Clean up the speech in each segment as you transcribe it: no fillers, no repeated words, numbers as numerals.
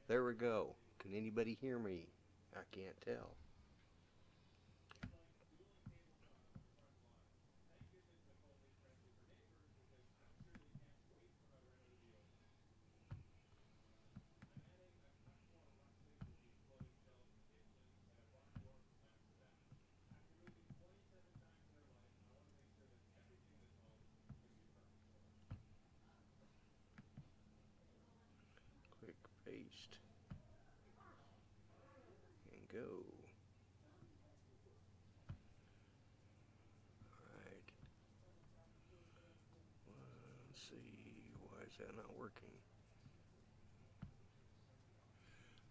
There we go. Can anybody hear me? I can't tell. Click paste and go. Alright. Let's see. Why is that not working?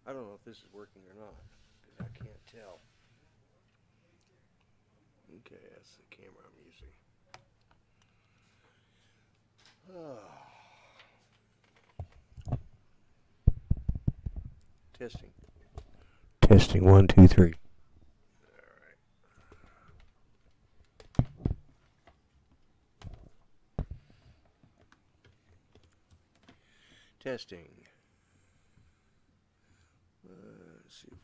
I don't know if this is working or not because I can't tell. Okay, that's the camera I'm using. Testing. Testing 1, 2, 3. Alright. Testing. Let's see if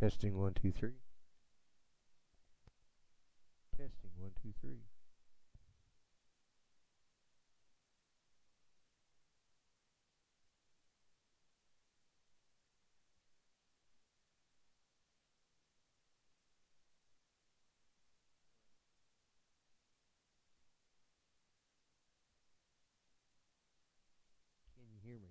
Testing 1 2 3. Testing 1 2 3. Can you hear me?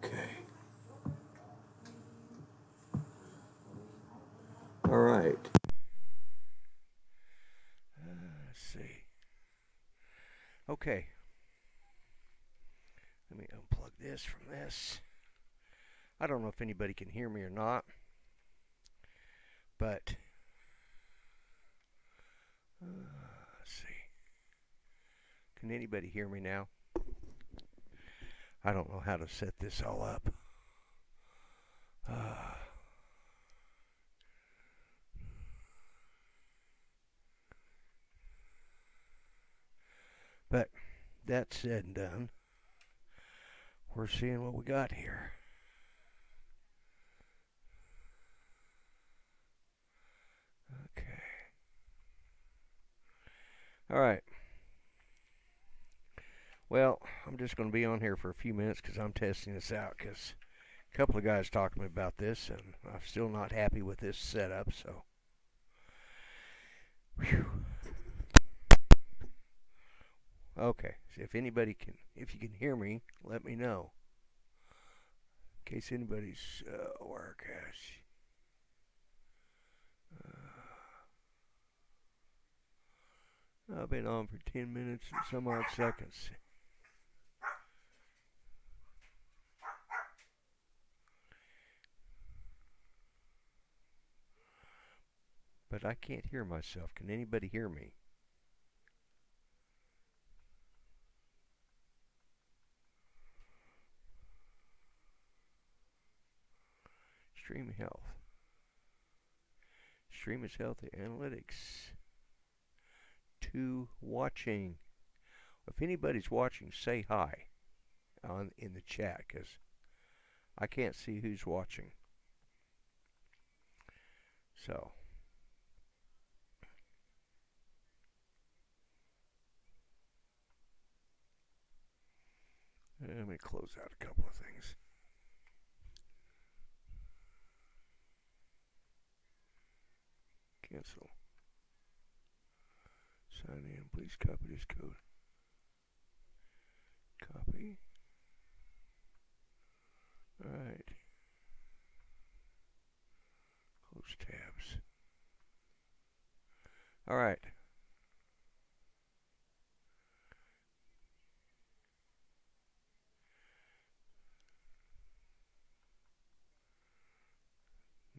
Okay. All right. Let's see. Okay. Let me unplug this from this. I don't know if anybody can hear me or not, but let's see. Can anybody hear me now? I don't know how to set this all up. But that said and done, we're seeing what we got here. Okay. All right. Well, I'm just going to be on here for a few minutes because I'm testing this out because a couple of guys talked to me about this and I'm still not happy with this setup, so. Whew. Okay, so if you can hear me, let me know. In case anybody's work has. I've been on for 10 minutes and some odd seconds. But I can't hear myself. Can anybody hear me? Stream health. Stream is healthy. Analytics. To watching. If anybody's watching, say hi in the chat because I can't see who's watching. So. Let me close out a couple of things. Cancel. Sign in. Please copy this code. Copy. Alright. Close tabs. Alright.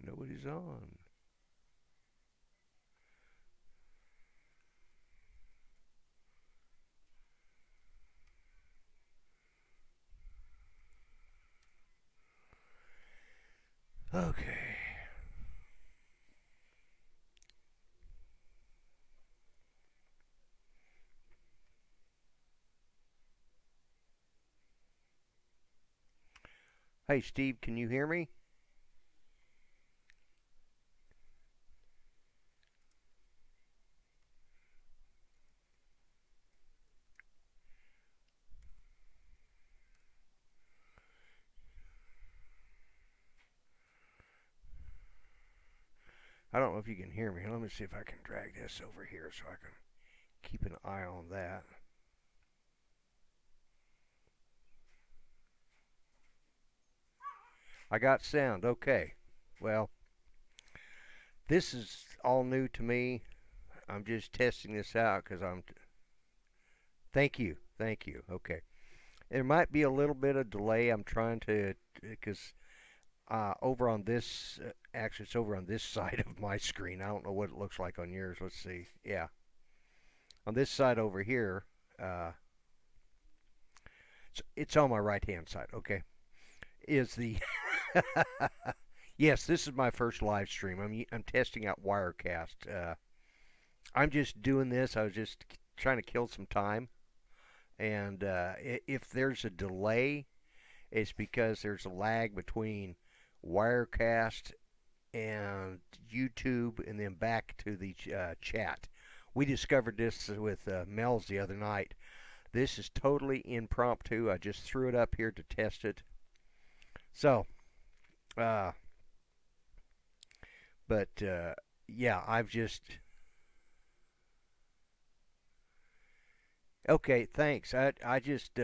Nobody's on. Okay. Hey, Steve, can you hear me? I don't know if you can hear me. Let me see if I can drag this over here so I can keep an eye on that. I got sound. Okay. Well, this is all new to me. I'm just testing this out because Thank you. Thank you. Okay. There might be a little bit of delay. I'm trying to, because over on this, actually, it's over on this side of my screen. I don't know what it looks like on yours. Let's see. Yeah. On this side over here, it's on my right-hand side. Okay. Is the Yes, this is my first live stream. I'm testing out Wirecast. I'm just doing this. I was just trying to kill some time, and if there's a delay, it's because there's a lag between Wirecast and YouTube, and then back to the chat. We discovered this with Mel's the other night. This is totally impromptu. I just threw it up here to test it. So, but yeah, I've just. Okay, thanks. I just,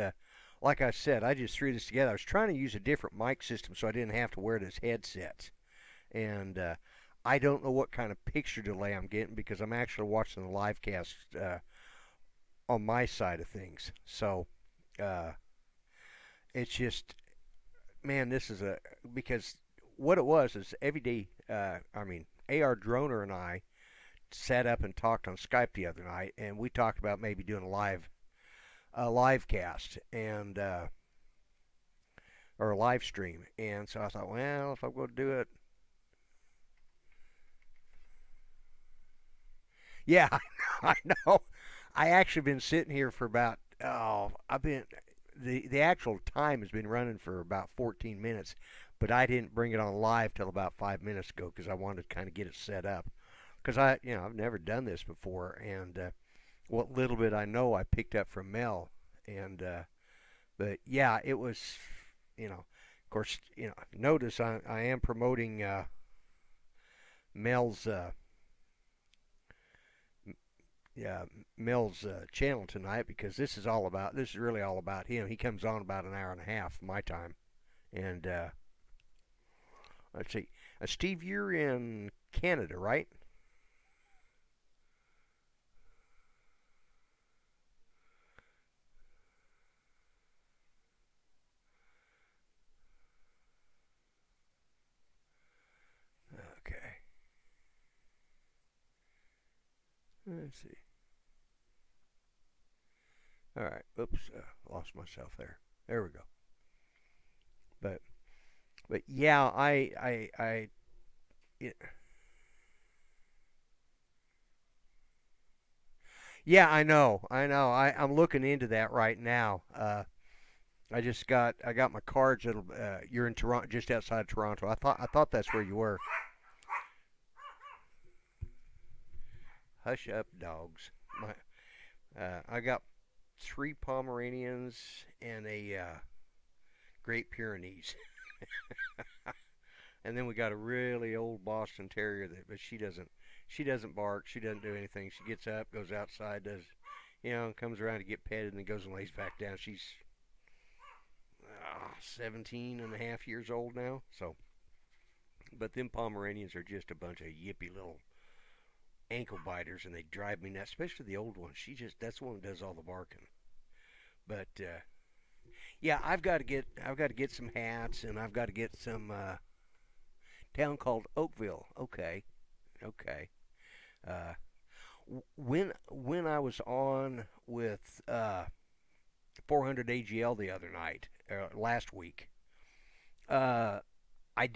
like I said, I just threw this together. I was trying to use a different mic system so I didn't have to wear this headset. And I don't know what kind of picture delay I'm getting because I'm actually watching the live cast on my side of things. So it's just, man, this is because what it was is every day, AR Droner and I sat up and talked on Skype the other night, and we talked about maybe doing a live cast and or a live stream. And so I thought, well, if I'm going to do it, yeah, I know. I actually been sitting here for about the actual time has been running for about 14 minutes, but I didn't bring it on live till about 5 minutes ago because I wanted to kind of get it set up. Because I've never done this before, and what little bit I know I picked up from Mel, and but yeah, it was, of course, notice I am promoting Mel's yeah, Mel's channel tonight because this is really all about him. He comes on about an hour and a half my time, and let's see, Steve, you're in Canada, right? Okay. Let's see. All right. Oops, lost myself there. There we go. But yeah, yeah, yeah, I know. I'm looking into that right now. I got my cards. You're in Toronto, just outside Toronto. I thought that's where you were. Hush up, dogs. My I got 3 Pomeranians and a Great Pyrenees. And then we got a really old Boston Terrier that, but she doesn't bark, she doesn't do anything. She gets up, goes outside, does, comes around to get petted, and then goes and lays back down. She's 17 and a half years old now. So, but them Pomeranians are just a bunch of yippy little ankle biters, and they drive me nuts. Especially the old one. That's the one that does all the barking. But yeah, I've got to get some hats, and I've got to get some town called Oakville. Okay, okay. Uh, when I was on with 400 AGL the other night, last week, uh, I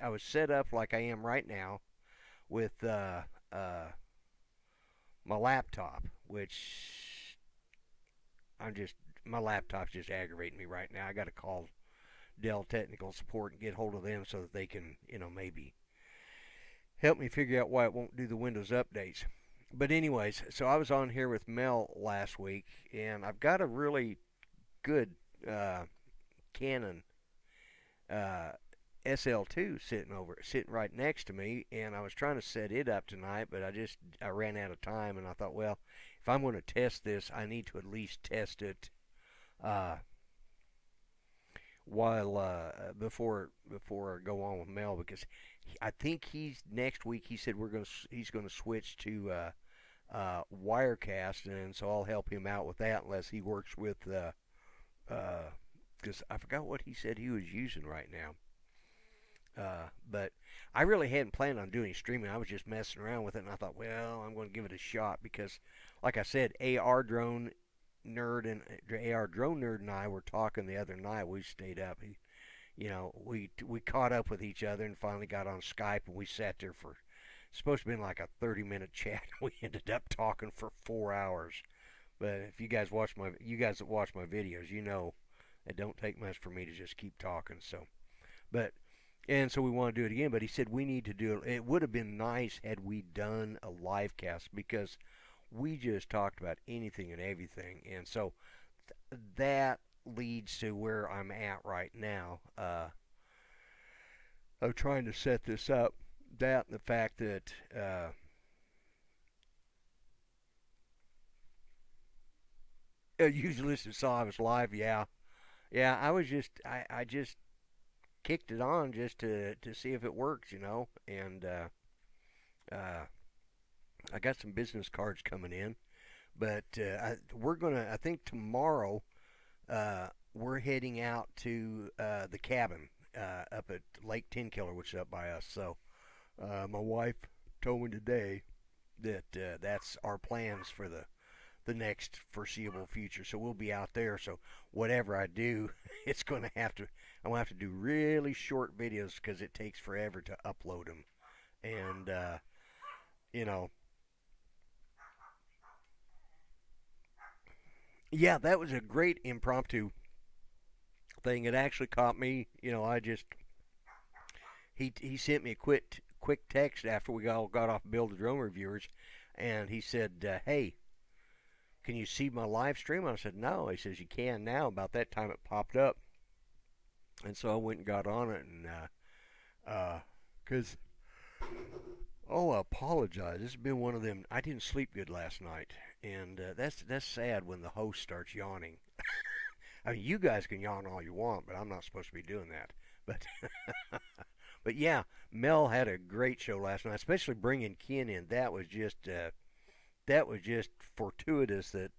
was set up like I am right now with my laptop, which my laptop's just aggravating me right now. I got to call Dell technical support and get hold of them so that they can, maybe help me figure out why it won't do the Windows updates. But anyways, so I was on here with Mel last week, and I've got a really good Canon uh, SL2 sitting right next to me, and I was trying to set it up tonight, but I ran out of time, and I thought, well, if I'm going to test this, I need to at least test it uh, while before I go on with Mel, because I think next week he said he's gonna switch to Wirecast, and so I'll help him out with that unless he works with because I forgot what he said he was using right now. But I really hadn't planned on doing streaming. I was just messing around with it, and I thought, well, I'm going to give it a shot because, like I said, AR Drone Nerd and I were talking the other night. We stayed up. We caught up with each other and finally got on Skype, and we sat there for supposed to be like a 30-minute chat. We ended up talking for 4 hours. But if you guys that watch my videos, it don't take much for me to just keep talking. So we want to do it again. But he said we need to do it. It would have been nice had we done a live cast because we just talked about anything and everything, and so that leads to where I'm at right now. I'm trying to set this up. That and the fact that usually saw I was live. Yeah, yeah. I just kicked it on just to see if it works, and I got some business cards coming in, but I think tomorrow we're heading out to the cabin up at Lake Tenkiller, which is up by us. So my wife told me today that that's our plans for the next foreseeable future. So we'll be out there. So whatever I do, I'm gonna have to do really short videos because it takes forever to upload them, and you know. Yeah, that was a great impromptu thing. It actually caught me. He sent me a quick text after we all got off Build the Drone Reviewers, and he said, "Hey, can you see my live stream?" I said, "No." He says, "You can now." About that time, it popped up, and so I went and got on it, and because oh, I apologize. This has been one of them. I didn't sleep good last night, and that's sad when the host starts yawning. I mean, you guys can yawn all you want, but I'm not supposed to be doing that. But but yeah, Mel had a great show last night, especially bringing Ken in. That was just fortuitous that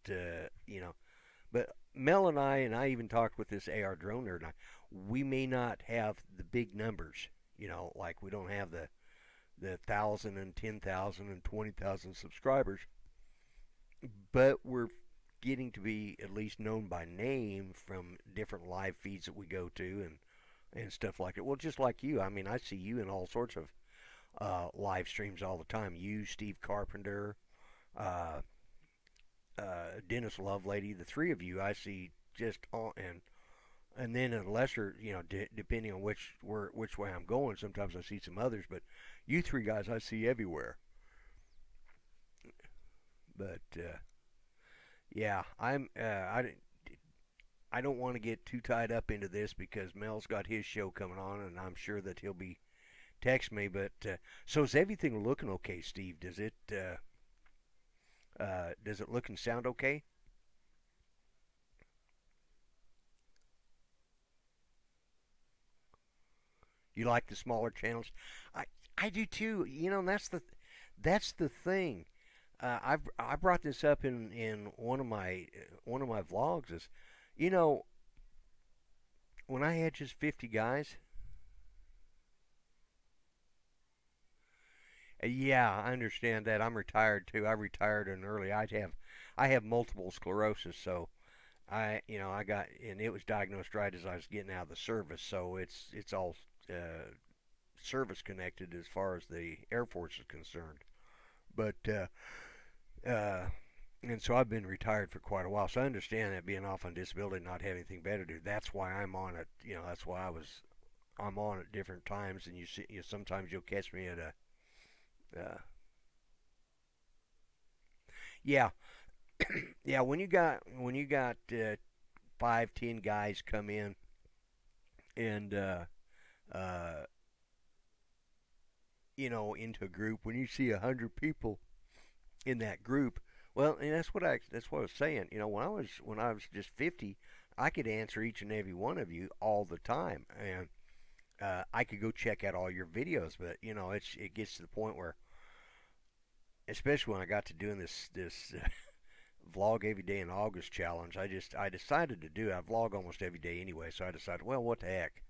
But Mel and I even talked with this AR drone nerd. We may not have the big numbers, like we don't have the 1,000 and 10,000 and 20,000 subscribers, but we're getting to be at least known by name from different live feeds that we go to and stuff like that. Well, just like you, I mean, I see you in all sorts of live streams all the time. You, Steve Carpenter, uh, Dennis Lovelady, the three of you I see just on, and then a lesser, depending on which way I'm going, sometimes I see some others, but you three guys I see everywhere. But Yeah, I don't want to get too tied up into this because Mel's got his show coming on, and I'm sure that he'll be text me. But so is everything looking okay, Steve? Does it look and sound okay? You like the smaller channels? I I do too. And that's the thing. I brought this up in one of my vlogs. Is you know when I had just 50 guys. Yeah, I understand that. I'm retired too. I retired in early. I have multiple sclerosis, so I got, and it was diagnosed right as I was getting out of the service. So it's all service connected as far as the Air Force is concerned. But uh, and so I've been retired for quite a while. So I understand that being off on disability, not having anything better to do. That's why I'm on it. That's why I'm on at different times. And sometimes you'll catch me at a yeah, yeah. When you got 5, 10 guys come in and uh, into a group, when you see 100 people in that group, well, and that's what I was saying. When I was just 50, I could answer each and every one of you all the time, and I could go check out all your videos. But it gets to the point where, especially when I got to doing this vlog every day in August challenge, I decided to do it. I vlog almost every day anyway, so I decided, well, what the heck.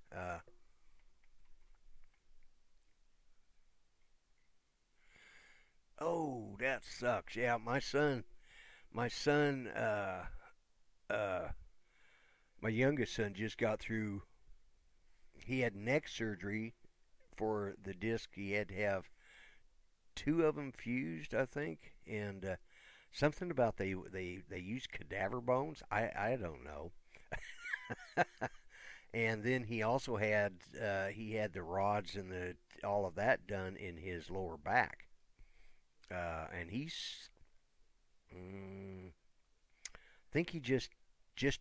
Oh, that sucks. Yeah, my son, uh, my youngest son just got through. He had neck surgery for the disc. He had to have two of them fused, I think, and something about they use cadaver bones. I don't know. And then he had the rods and the all of that done in his lower back. And I think he just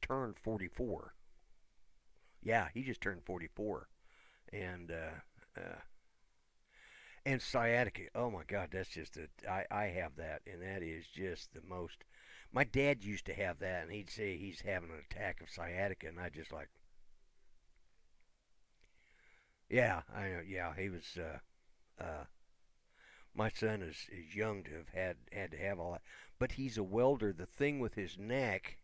turned 44. Yeah, he just turned 44, and and sciatica. Oh my God, that's just I have that, and that is just the most. My dad used to have that, and he'd say he's having an attack of sciatica, and I just like, yeah, I know, yeah, he was. My son is young to have had to have all that, but he's a welder. The thing with his neck,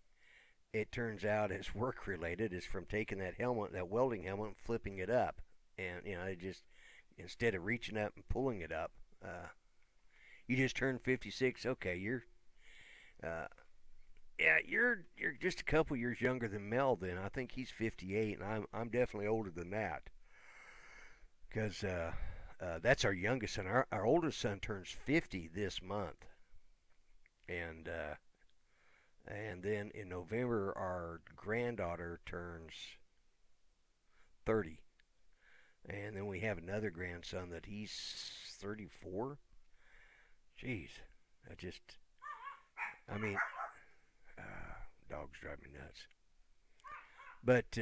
it turns out, is work related. Is from taking that welding helmet, and flipping it up, and it just instead of reaching up and pulling it up, you just turned 56. Okay, uh, yeah, you're just a couple years younger than Mel. Then I think he's 58, and I'm definitely older than that because that's our youngest son. Our oldest son turns 50 this month, and then in November our granddaughter turns 30, and then we have another grandson that he's 34. Jeez, I just, I mean, dogs drive me nuts. But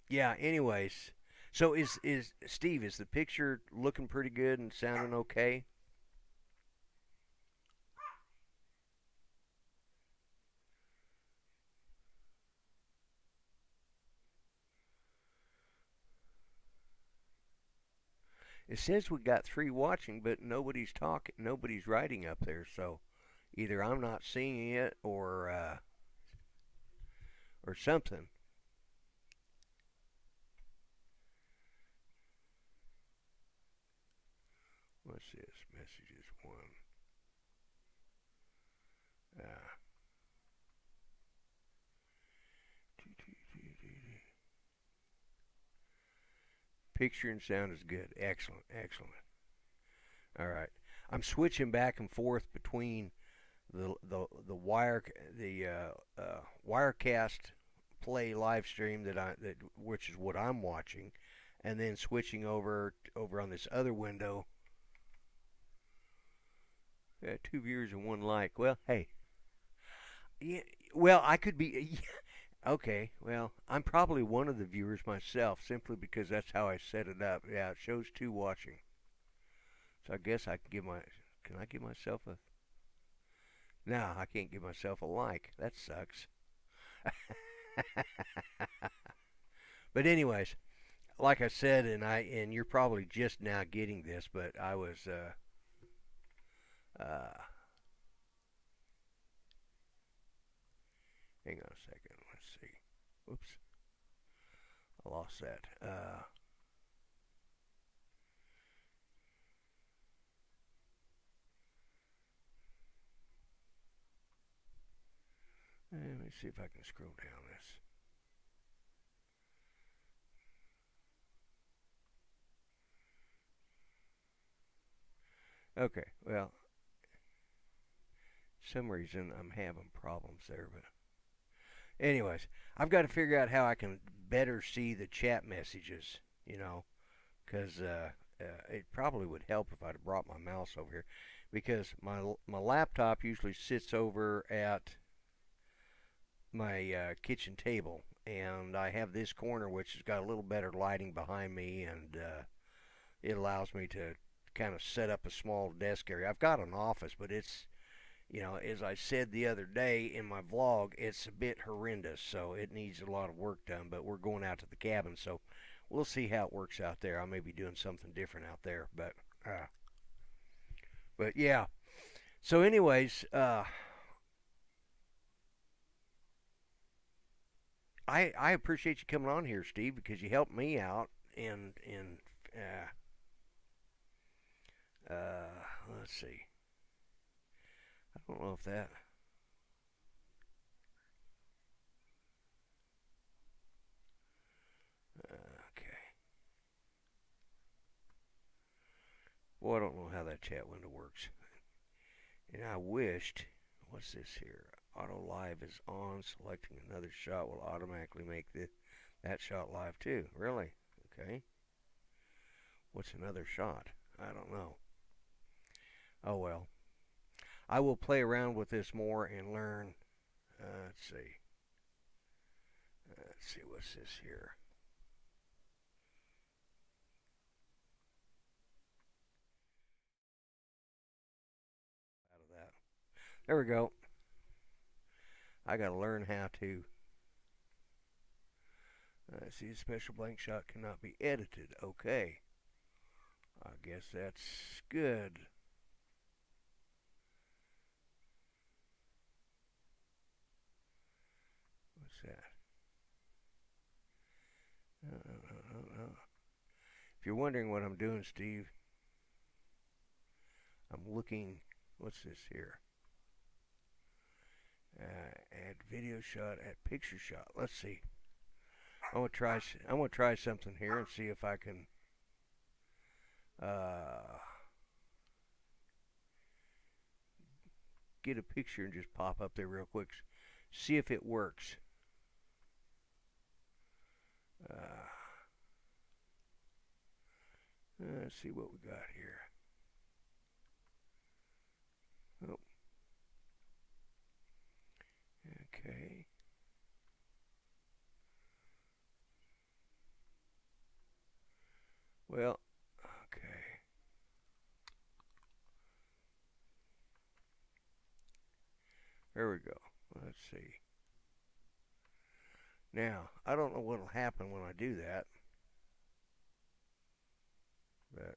yeah. Anyways, so is Steve? Is the picture looking pretty good and sounding okay? It says we got 3 watching, but nobody's talking. Nobody's writing up there. So either I'm not seeing it or something. What's this? Messages one. Uh, Picture and sound is good. Excellent, excellent. All right. I'm switching back and forth between the Wirecast play live stream that which is what I'm watching, and then switching over on this other window. 2 viewers and 1 like. Well, hey, Yeah, well, I could be. Okay, well, I'm probably one of the viewers myself, simply because that's how I set it up. Yeah, it shows two watching, so I guess I can give my. Can I give myself a? No, I can't give myself a like. That sucks. But anyways, like I said, and you're probably just now getting this, but I was uh hang on a second. Let's see. Oops, I lost that. Let me see if I can scroll down this. Okay, well, some reason I'm having problems there, but anyways, I've got to figure out how I can better see the chat messages, you know, because it probably would help if I'd brought my mouse over here, because my laptop usually sits over at my kitchen table, and I have this corner which has got a little better lighting behind me, and it allows me to kind of set up a small desk area. I've got an office, but it's, as I said the other day in my vlog, it's a bit horrendous, so it needs a lot of work done. But we're going out to the cabin, so we'll see how it works out there. I may be doing something different out there, but yeah. So, anyways, I appreciate you coming on here, Steve, because you helped me out. And let's see. I don't know if that. Okay. Well, I don't know how that chat window works. And I wished. What's this here? Auto live is on. Selecting another shot will automatically make that shot live too. Really? Okay. What's another shot? I don't know. Oh well. I will play around with this more and learn. Let's see. Let's see what's this here. Out of that. There we go. I got to learn how to. See, a special blank shot cannot be edited. Okay. I guess that's good. What's that? If you're wondering what I'm doing, Steve, I'm looking. What's this here? Add video shot, add picture shot. Let's see. I'm gonna try. I'm gonna try something here and see if I can. Uh, get a picture and just pop up there real quick. See if it works. Uh, let's see what we got here. Oh, okay. Well, okay. There we go. Let's see. Now, I don't know what will happen when I do that, but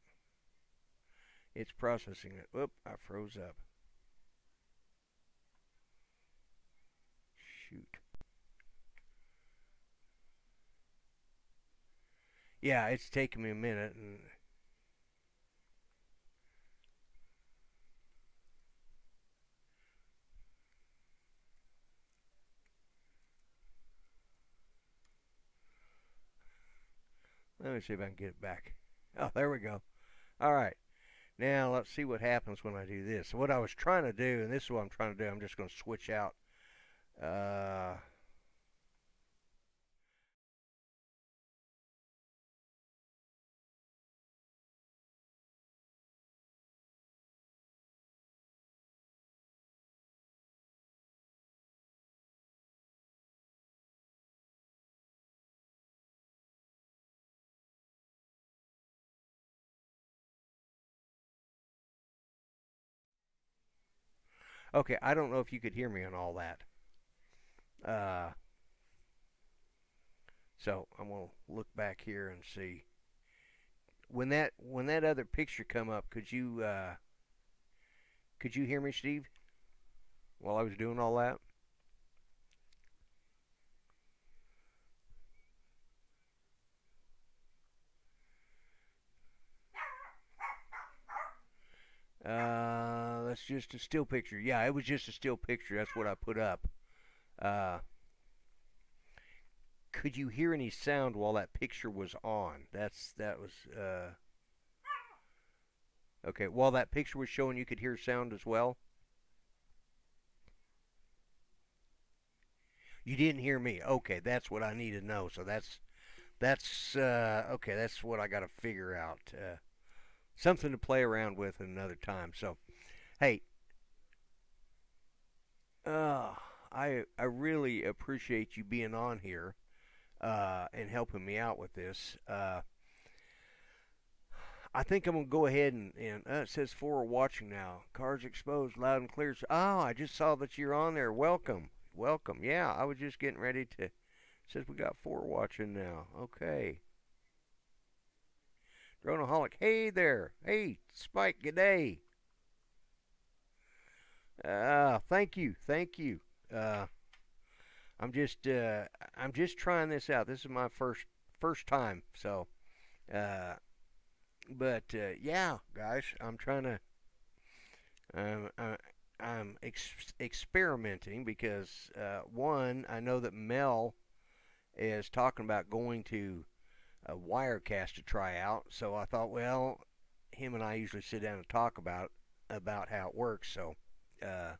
it's processing it. Whoop, I froze up. Shoot. Yeah, it's taking me a minute, and let me see if I can get it back. Oh, there we go. All right. Now let's see what happens when I do this. So what I was trying to do, and this is what I'm trying to do, I'm just going to switch out. Uh, Okay, I don't know if you could hear me on all that. Uh, so I'm gonna look back here and see when that other picture come up. Could you hear me, Steve, while I was doing all that? That's just a still picture. Yeah, it was just a still picture. That's what I put up. Uh, could you hear any sound while that picture was on? That was okay. While that picture was showing, you could hear sound as well. You didn't hear me. Okay, that's what I need to know. So that's okay. That's what I got to figure out. Something to play around with another time. So hey, uh, I really appreciate you being on here and helping me out with this. I think I'm gonna go ahead and it says four are watching now. Cars exposed, loud and clear. Oh, I just saw that you're on there. Welcome, welcome. Yeah, I was just getting ready to. Says we got four watching now. Okay. Dronaholic. Hey there. Hey, Spike. Good day. Thank you, thank you. Uh, I'm just I'm just trying this out. This is my first time. So, uh, but yeah, guys, I'm trying to Um, I, I'm experimenting because one, I know that Mel is talking about going to a Wirecast to try out. So I thought, well, him and I usually sit down and talk about how it works. So, uh,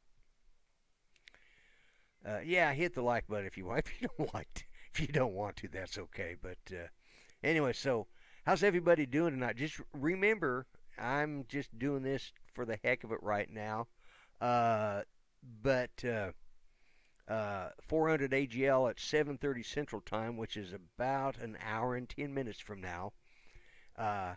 yeah, hit the like button if you want. If you don't like, if you don't want to, that's okay. But anyway, so how's everybody doing tonight? Just remember, I'm just doing this for the heck of it right now. Uh, but 400 AGL at 7:30 Central Time, which is about an hour and 10 minutes from now. Uh,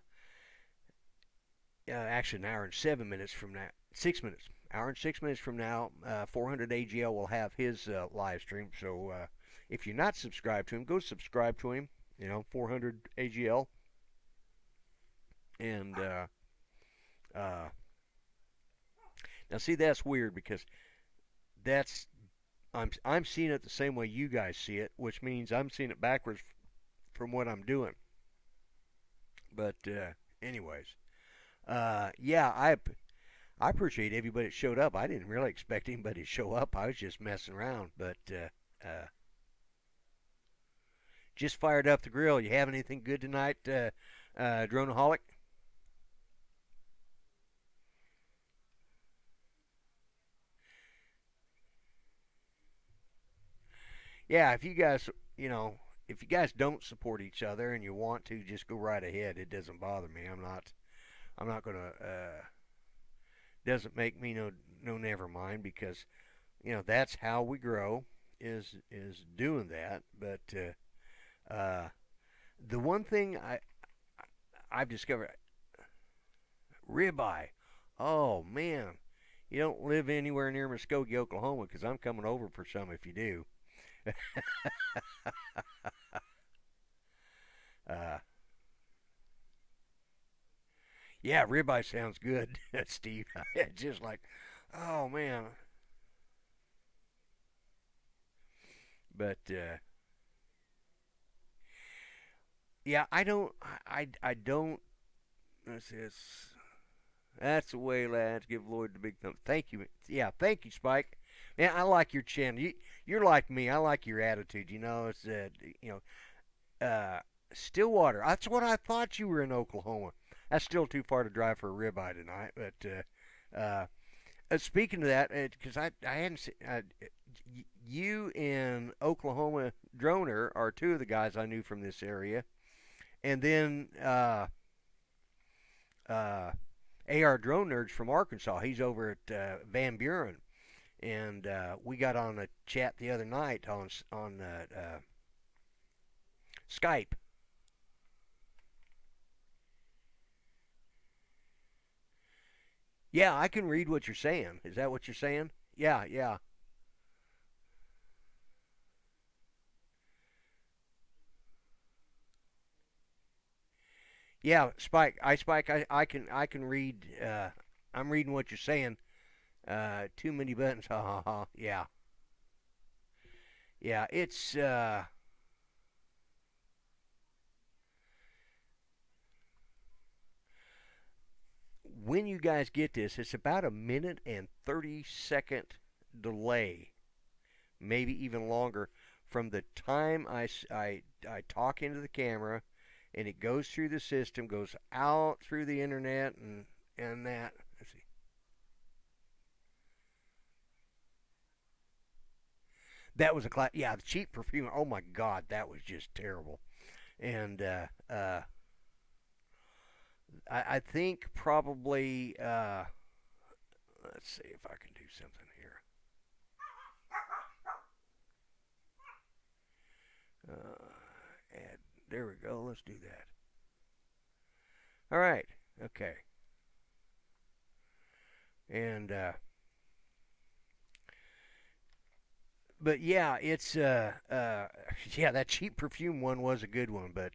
actually, an hour and 7 minutes from now. 6 minutes. Hour and 6 minutes from now, 400 AGL will have his live stream. So if you're not subscribed to him, go subscribe to him. 400 AGL. And uh, now, see, that's weird because that's I'm seeing it the same way you guys see it, which means I'm seeing it backwards from what I'm doing. But anyways, yeah, I appreciate everybody that showed up. I didn't really expect anybody to show up. I was just messing around, but just fired up the grill. You have anything good tonight, Dronaholic? Yeah, if you guys don't support each other and you want to, just go right ahead. It doesn't bother me. I'm not gonna. Doesn't make me no never mind because that's how we grow is doing that. But the one thing I've discovered ribeye. Oh man, you don't live anywhere near Muskogee, Oklahoma, because I'm coming over for some if you do. uh, yeah, ribeye sounds good, Steve. Just like, oh man. But yeah, I don't. I don't. Let's see, that's the way, lads. Give Lloyd the big thumb. Thank you. Yeah, thank you, Spike. Man, I like your chin. You're like me. I like your attitude. It's you know, Stillwater. That's what I thought you were in Oklahoma. That's still too far to drive for a ribeye tonight. But speaking of that, because I hadn't seen you in Oklahoma Droner are two of the guys I knew from this area, and then uh, AR Drone Nerds from Arkansas. He's over at Van Buren, and we got on a chat the other night on Skype. Yeah, I can read what you're saying. Is that what you're saying? Yeah, yeah. Yeah, Spike. Spike. I can read. I'm reading what you're saying. Too many buttons. Ha ha ha. Yeah, yeah. It's when you guys get this, it's about a minute and 30-second delay, maybe even longer, from the time I talk into the camera, and it goes through the system, goes out through the internet, and that. Let's see. That was a class. Yeah, the cheap perfume. Oh my God, that was just terrible. And I think probably. Let's see if I can do something here. Add. There we go. Let's do that. All right. Okay. And but yeah, it's yeah, that cheap perfume one was a good one, but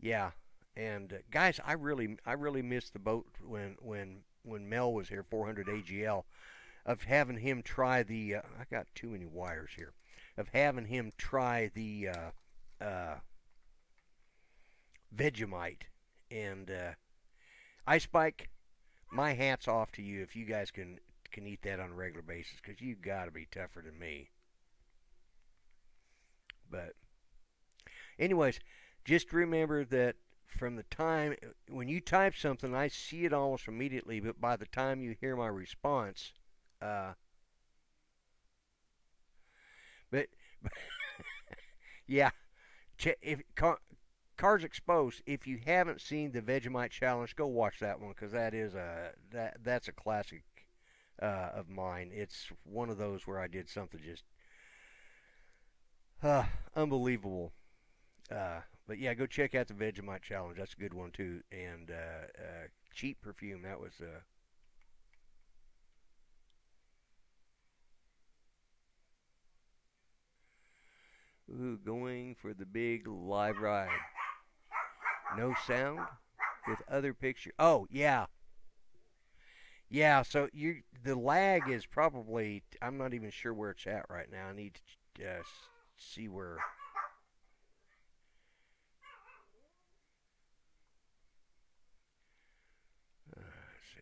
yeah. And guys, I really missed the boat when Mel was here, 400 AGL, of having him try the. I got too many wires here. Of having him try the Vegemite, and Ice Spike. My hat's off to you if you guys can eat that on a regular basis, because you got to be tougher than me. But anyways, just remember that from the time when you type something, I see it almost immediately. But by the time you hear my response, uh, but yeah, if Cars Exposed, if you haven't seen the Vegemite challenge, go watch that one, because that's a classic of mine. It's one of those where I did something just uh, unbelievable. But yeah, go check out the Vegemite challenge. That's a good one too. And cheap perfume. That was ooh, going for the big live ride. No sound with other picture. Oh yeah, yeah. So the lag is probably. I'm not even sure where it's at right now. I need to see where. Let's see.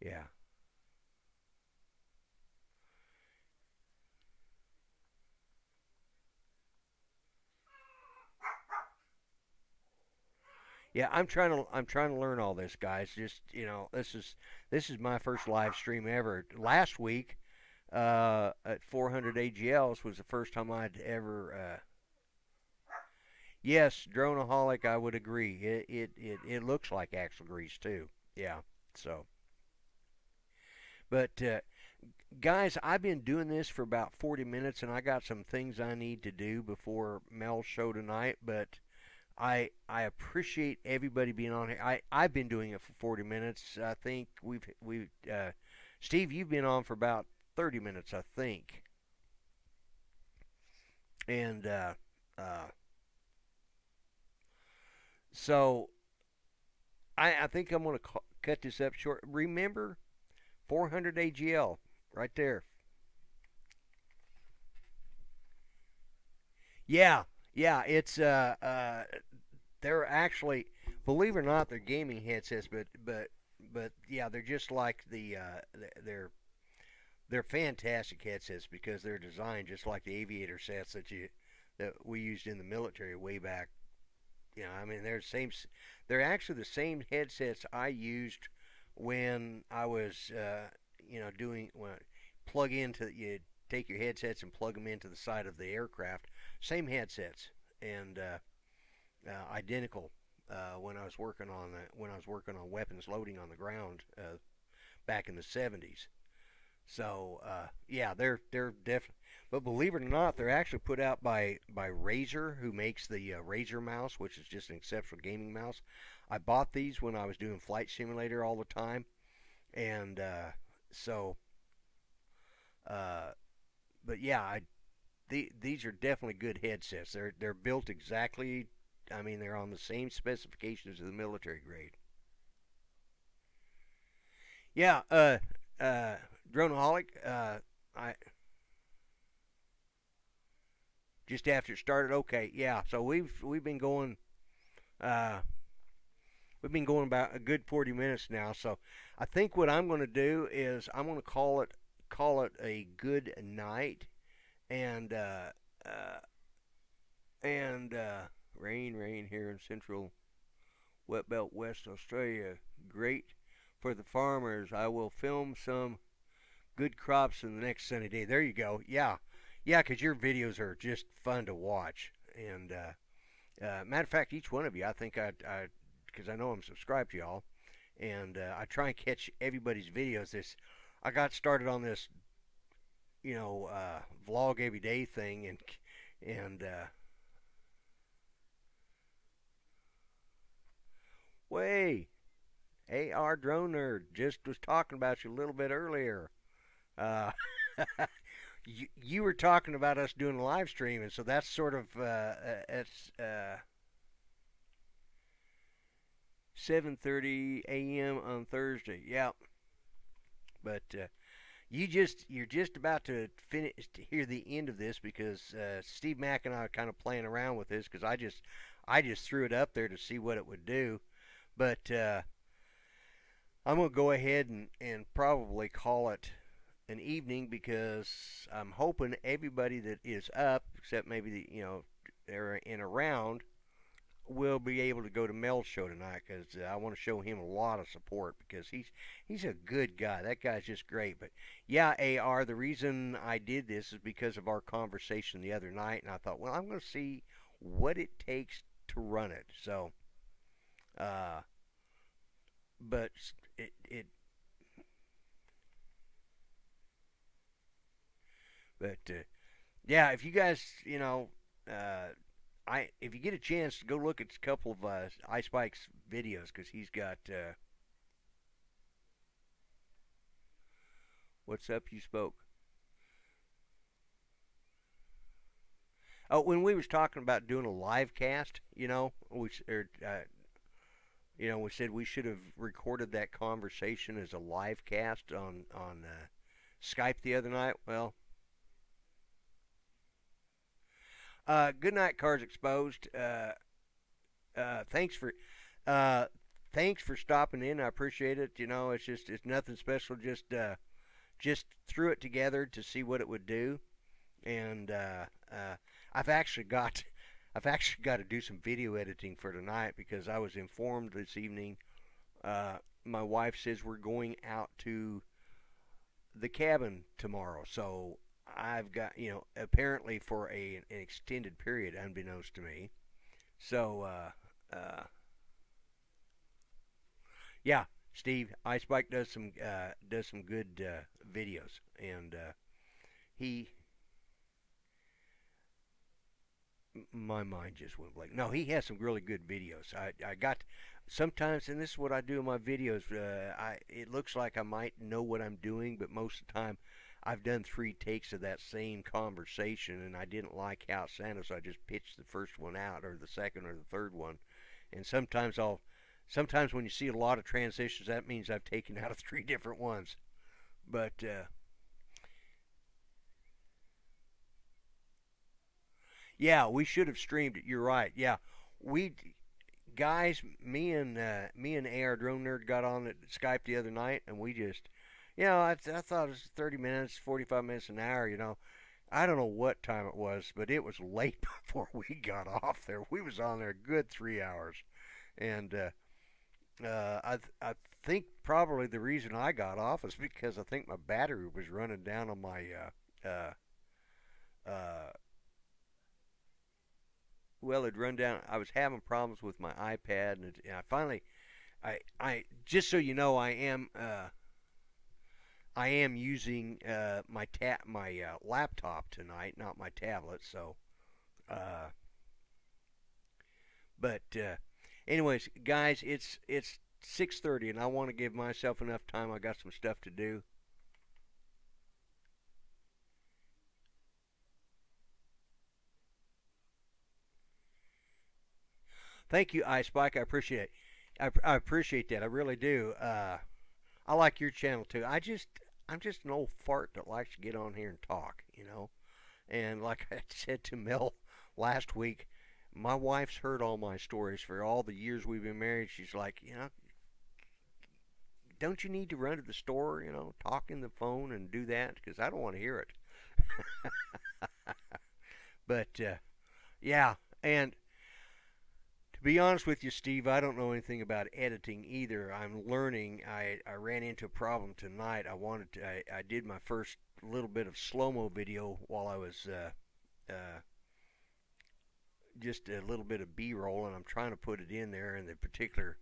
Yeah. Yeah, I'm trying to learn all this, guys. Just this is my first live stream ever. Last week, at 400 AGLs was the first time I'd ever. Yes, droneaholic. I would agree. It looks like axle grease too. Yeah. So, but guys, I've been doing this for about 40 minutes, and I got some things I need to do before Mel's show tonight. But I appreciate everybody being on here. I've been doing it for 40 minutes. I think we've Steve, you've been on for about 30 minutes, I think. And uh, so I think I'm going to cut this up short. Remember 400 AGL right there. Yeah, yeah, it's they're actually, believe it or not, they're gaming headsets, but yeah, they're just like they're they're fantastic headsets because they're designed just like the aviator sets that we used in the military way back. I mean, they're actually the same headsets I used when I was doing when plug into you take your headsets and plug them into the side of the aircraft. Same headsets, and identical when I was working on weapons loading on the ground back in the 70s. So yeah, they're definitely. But believe it or not, they're actually put out by Razer, who makes the Razer mouse, which is just an exceptional gaming mouse. I bought these when I was doing Flight Simulator all the time, And so, uh, but yeah, these are definitely good headsets. They're built exactly. I mean, they're on the same specifications as the military grade. Yeah, uh, Dronaholic. I just after it started. Okay, yeah. So we've been going. Uh, we've been going about a good 40 minutes now. So I think what I'm going to do is I'm going to call it a good night. And uh, and rain here in central wet belt West Australia. Great for the farmers. I will film some good crops in the next sunny day. There you go. Yeah, yeah, because your videos are just fun to watch. And matter of fact, each one of you, I think because I know I'm subscribed to y'all, and I try and catch everybody's videos. I got started on this, vlog every day thing, and way, AR Drone Nerd just was talking about you a little bit earlier. Uh, you were talking about us doing a live stream, and so that's sort of it's 7:30 a.m. on Thursday. Yeah, but you're just about to finish to hear the end of this because Steve Mack and I are kind of playing around with this because I just threw it up there to see what it would do, but I'm gonna go ahead and probably call it an evening because I'm hoping everybody that is up, except maybe they're in around, will be able to go to Mel's show tonight because I want to show him a lot of support because he's a good guy. That guy's just great. But yeah, AR, the reason I did this is because of our conversation the other night, and I thought, well, I'm going to see what it takes to run it. So, uh, but it but yeah, if you guys, if you get a chance to go look at a couple of Ice Spike's videos because he's got what's up. You spoke. Oh, when we was talking about doing a live cast, we said we should have recorded that conversation as a live cast on Skype the other night. Well, good night, Cars Exposed. Uh, thanks for uh, thanks for stopping in. I appreciate it. It's nothing special. Just threw it together to see what it would do, and I've actually got I've actually got to do some video editing for tonight because I was informed this evening. Uh, my wife says we're going out to the cabin tomorrow, so I've got apparently for an extended period, unbeknownst to me. So yeah, Steve Icebike does some good videos, and he my mind just went blank. No, he has some really good videos. I got sometimes, and this is what I do in my videos. It looks like I might know what I'm doing, but most of the time, I've done 3 takes of that same conversation, and I didn't like how it sounded, so I just pitched the first one out, or the second, or the third one. And sometimes when you see a lot of transitions, that means I've taken out of 3 different ones. But yeah, we should have streamed it. You're right. Yeah, we guys, me and AR Drone Nerd got on at Skype the other night, and we just, I thought it was 30 minutes, 45 minutes, an hour. I don't know what time it was, but it was late before we got off there. We was on there a good 3 hours, and I think probably the reason I got off is because I think my battery was running down on my uh, well, it'd run down. I was having problems with my iPad, and I finally, I just so you know, I am using my laptop tonight, not my tablet. So, uh, but anyways, guys, it's 6:30, and I want to give myself enough time. I got some stuff to do. Thank you, Ice Spike. I appreciate it. I appreciate that. I really do. I like your channel too. I'm just an old fart that likes to get on here and talk, you know. And like I said to Mel last week, my wife's heard all my stories for all the years we've been married. She's like, you know, don't you need to run to the store, you know, talk in the phone and do that? Because I don't want to hear it. But yeah, and to be honest with you, Steve, I don't know anything about editing either. I'm learning. I ran into a problem tonight. I did my first little bit of slow-mo video while I was just a little bit of B-roll, and I'm trying to put it in there in the particular.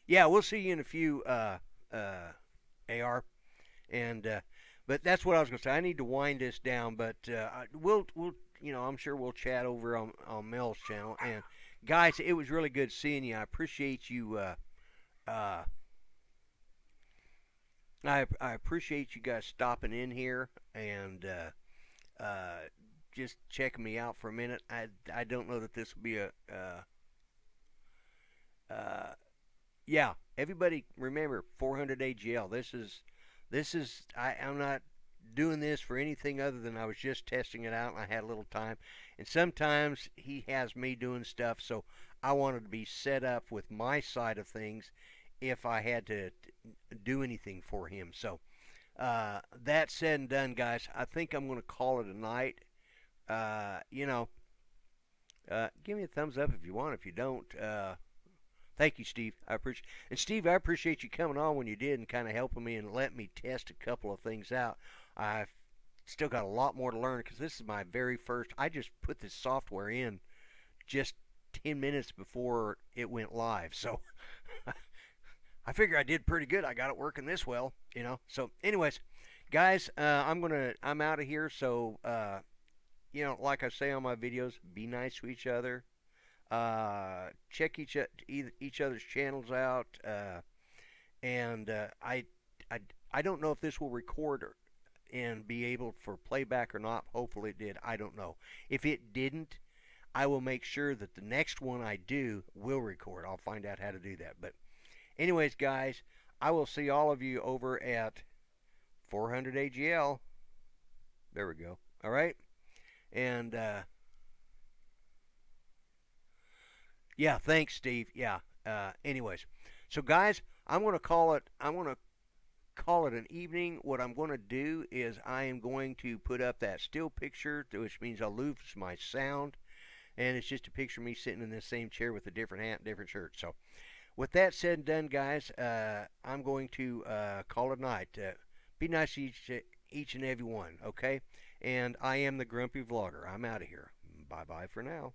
Yeah, we'll see you in a few, AR, and but that's what I was going to say. I need to wind this down, but we'll you know, I'm sure we'll chat over on Mel's channel. And guys, it was really good seeing you. I appreciate you. Uh, I appreciate you guys stopping in here and just checking me out for a minute. I don't know that this will be a yeah. Everybody remember 400 AGL. I'm not doing this for anything other than I was just testing it out and I had a little time. And sometimes he has me doing stuff, so I wanted to be set up with my side of things if I had to do anything for him. So that said and done, guys, I think I'm going to call it a night. You know, give me a thumbs up if you want. If you don't, thank you, Steve. And Steve, I appreciate you coming on when you did and kind of helping me and letting me test a couple of things out. I've still got a lot more to learn because this is my very first. I just put this software in just 10 minutes before it went live, so I figure I did pretty good. I got it working this well, you know. So, anyways, guys, I'm out of here. So, you know, like I say on my videos, be nice to each other. Check each other's channels out, and I don't know if this will record and be able for playback or not. Hopefully it did. I don't know. If it didn't, I will make sure that the next one I do will record. I'll find out how to do that. But anyways, guys, I will see all of you over at 400 AGL. There we go. All right, and yeah, thanks, Steve. Yeah. Anyways, so guys, I'm going to call it an evening. What I'm going to do is I am going to put up that still picture, which means I'll lose my sound, and it's just a picture of me sitting in the same chair with a different hat, different shirt. So, with that said and done, guys, I'm going to call it a night. Be nice to each and every one, okay? And I am the Grumpy Vlogger. I'm out of here. Bye-bye for now.